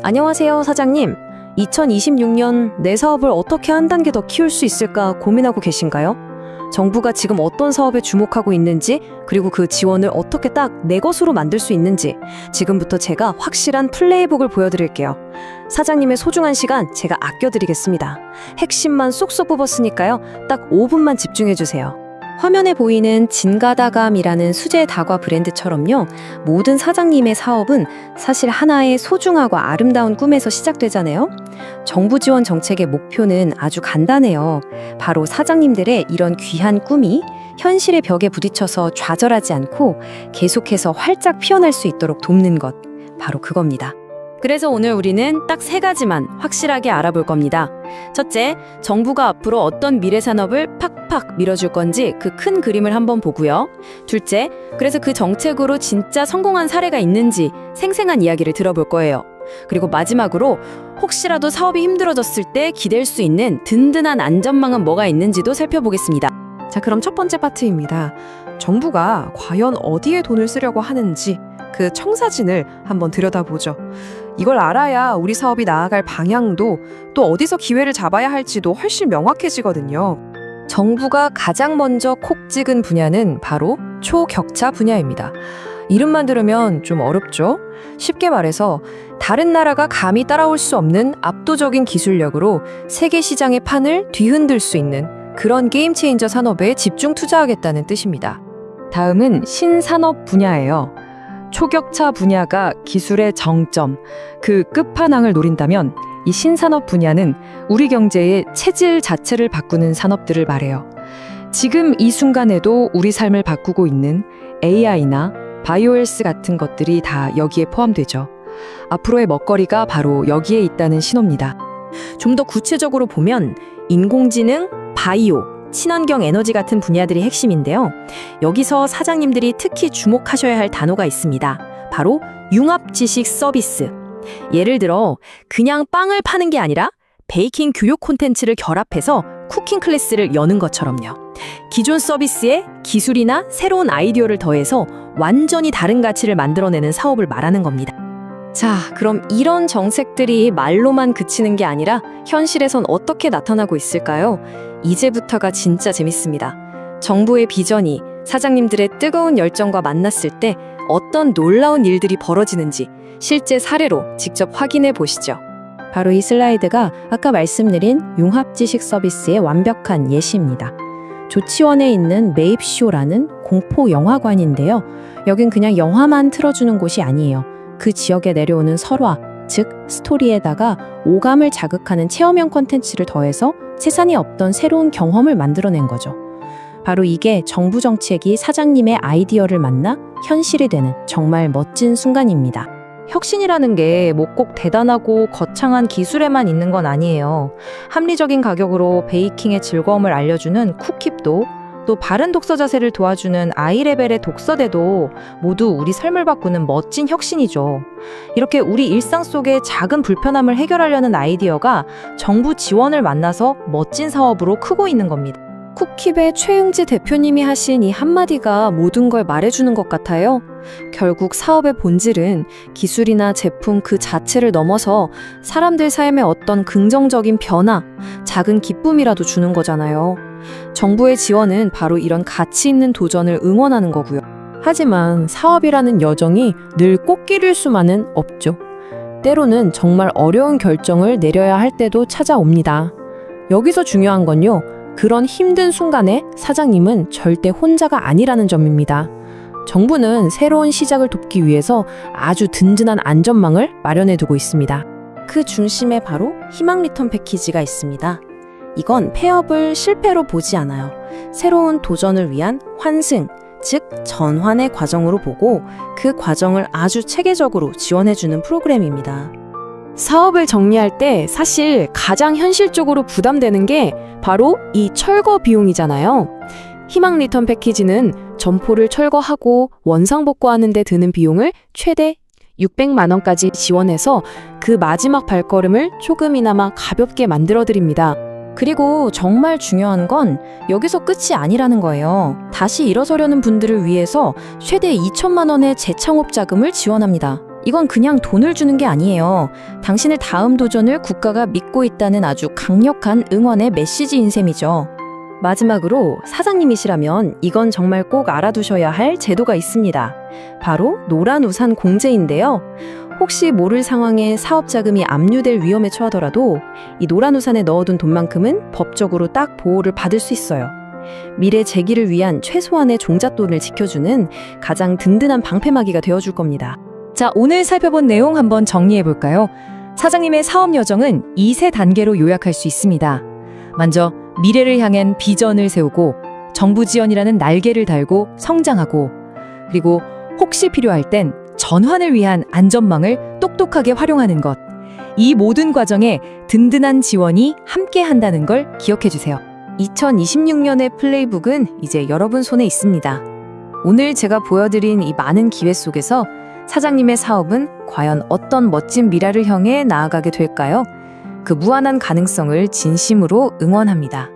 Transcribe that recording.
안녕하세요, 사장님. 2026년 내 사업을 어떻게 한 단계 더 키울 수 있을까 고민하고 계신가요? 정부가 지금 어떤 사업에 주목하고 있는지, 그리고 그 지원을 어떻게 딱 내 것으로 만들 수 있는지 지금부터 제가 확실한 플레이북을 보여드릴게요. 사장님의 소중한 시간 제가 아껴드리겠습니다. 핵심만 쏙쏙 뽑았으니까요. 딱 5분만 집중해주세요. 화면에 보이는 진가다감이라는 수제 다과 브랜드처럼요. 모든 사장님의 사업은 사실 하나의 소중하고 아름다운 꿈에서 시작되잖아요. 정부 지원 정책의 목표는 아주 간단해요. 바로 사장님들의 이런 귀한 꿈이 현실의 벽에 부딪혀서 좌절하지 않고 계속해서 활짝 피어날 수 있도록 돕는 것. 바로 그겁니다. 그래서 오늘 우리는 딱 3가지만 확실하게 알아볼 겁니다. 첫째, 정부가 앞으로 어떤 미래 산업을 팍팍 밀어줄 건지 그 큰 그림을 한번 보고요. 둘째, 그래서 그 정책으로 진짜 성공한 사례가 있는지 생생한 이야기를 들어볼 거예요. 그리고 마지막으로 혹시라도 사업이 힘들어졌을 때 기댈 수 있는 든든한 안전망은 뭐가 있는지도 살펴보겠습니다. 자, 그럼 첫 번째 파트입니다. 정부가 과연 어디에 돈을 쓰려고 하는지 그 청사진을 한번 들여다보죠. 이걸 알아야 우리 사업이 나아갈 방향도 또 어디서 기회를 잡아야 할지도 훨씬 명확해지거든요. 정부가 가장 먼저 콕 찍은 분야는 바로 초격차 분야입니다. 이름만 들으면 좀 어렵죠? 쉽게 말해서 다른 나라가 감히 따라올 수 없는 압도적인 기술력으로 세계 시장의 판을 뒤흔들 수 있는 그런 게임 체인저 산업에 집중 투자하겠다는 뜻입니다. 다음은 신산업 분야예요. 초격차 분야가 기술의 정점, 그 끝판왕을 노린다면 이 신산업 분야는 우리 경제의 체질 자체를 바꾸는 산업들을 말해요. 지금 이 순간에도 우리 삶을 바꾸고 있는 AI나 바이오헬스 같은 것들이 다 여기에 포함되죠. 앞으로의 먹거리가 바로 여기에 있다는 신호입니다. 좀 더 구체적으로 보면 인공지능, 바이오, 친환경 에너지 같은 분야들이 핵심인데요. 여기서 사장님들이 특히 주목하셔야 할 단어가 있습니다. 바로 융합지식 서비스. 예를 들어 그냥 빵을 파는 게 아니라 베이킹 교육 콘텐츠를 결합해서 쿠킹 클래스를 여는 것처럼요. 기존 서비스에 기술이나 새로운 아이디어를 더해서 완전히 다른 가치를 만들어내는 사업을 말하는 겁니다. 자, 그럼 이런 정책들이 말로만 그치는 게 아니라 현실에선 어떻게 나타나고 있을까요? 이제부터가 진짜 재밌습니다. 정부의 비전이 사장님들의 뜨거운 열정과 만났을 때 어떤 놀라운 일들이 벌어지는지 실제 사례로 직접 확인해 보시죠. 바로 이 슬라이드가 아까 말씀드린 융합지식 서비스의 완벽한 예시입니다. 조치원에 있는 메입쇼라는 공포 영화관인데요. 여긴 그냥 영화만 틀어주는 곳이 아니에요. 그 지역에 내려오는 설화, 즉 스토리에다가 오감을 자극하는 체험형 콘텐츠를 더해서 세상에 없던 새로운 경험을 만들어낸 거죠. 바로 이게 정부 정책이 사장님의 아이디어를 만나 현실이 되는 정말 멋진 순간입니다. 혁신이라는 게 뭐 꼭 대단하고 거창한 기술에만 있는 건 아니에요. 합리적인 가격으로 베이킹의 즐거움을 알려주는 쿠킵도, 또 바른 독서 자세를 도와주는 아이레벨의 독서대도 모두 우리 삶을 바꾸는 멋진 혁신이죠. 이렇게 우리 일상 속의 작은 불편함을 해결하려는 아이디어가 정부 지원을 만나서 멋진 사업으로 크고 있는 겁니다. 쿠킵의 최응지 대표님이 하신 이 한마디가 모든 걸 말해주는 것 같아요. 결국 사업의 본질은 기술이나 제품 그 자체를 넘어서 사람들 삶에 어떤 긍정적인 변화, 작은 기쁨이라도 주는 거잖아요. 정부의 지원은 바로 이런 가치 있는 도전을 응원하는 거고요. 하지만 사업이라는 여정이 늘 꽃길일 수만은 없죠. 때로는 정말 어려운 결정을 내려야 할 때도 찾아옵니다. 여기서 중요한 건요, 그런 힘든 순간에 사장님은 절대 혼자가 아니라는 점입니다. 정부는 새로운 시작을 돕기 위해서 아주 든든한 안전망을 마련해 두고 있습니다. 그 중심에 바로 희망 리턴 패키지가 있습니다. 이건 폐업을 실패로 보지 않아요. 새로운 도전을 위한 환승, 즉 전환의 과정으로 보고 그 과정을 아주 체계적으로 지원해주는 프로그램입니다. 사업을 정리할 때 사실 가장 현실적으로 부담되는 게 바로 이 철거 비용이잖아요. 희망 리턴 패키지는 점포를 철거하고 원상복구하는 데 드는 비용을 최대 600만 원까지 지원해서 그 마지막 발걸음을 조금이나마 가볍게 만들어드립니다. 그리고 정말 중요한 건 여기서 끝이 아니라는 거예요. 다시 일어서려는 분들을 위해서 최대 2천만 원의 재창업 자금을 지원합니다. 이건 그냥 돈을 주는 게 아니에요. 당신의 다음 도전을 국가가 믿고 있다는 아주 강력한 응원의 메시지인 셈이죠. 마지막으로 사장님이시라면 이건 정말 꼭 알아두셔야 할 제도가 있습니다. 바로 노란 우산 공제인데요. 혹시 모를 상황에 사업 자금이 압류될 위험에 처하더라도 이 노란 우산에 넣어둔 돈만큼은 법적으로 딱 보호를 받을 수 있어요. 미래 재기를 위한 최소한의 종잣돈을 지켜주는 가장 든든한 방패막이가 되어줄 겁니다. 자, 오늘 살펴본 내용 한번 정리해 볼까요? 사장님의 사업 여정은 이 세 단계로 요약할 수 있습니다. 먼저 미래를 향한 비전을 세우고 정부 지원이라는 날개를 달고 성장하고, 그리고 혹시 필요할 땐 전환을 위한 안전망을 똑똑하게 활용하는 것. 이 모든 과정에 든든한 지원이 함께 한다는 걸 기억해 주세요. 2026년의 플레이북은 이제 여러분 손에 있습니다. 오늘 제가 보여드린 이 많은 기회 속에서 사장님의 사업은 과연 어떤 멋진 미래를 향해 나아가게 될까요? 그 무한한 가능성을 진심으로 응원합니다.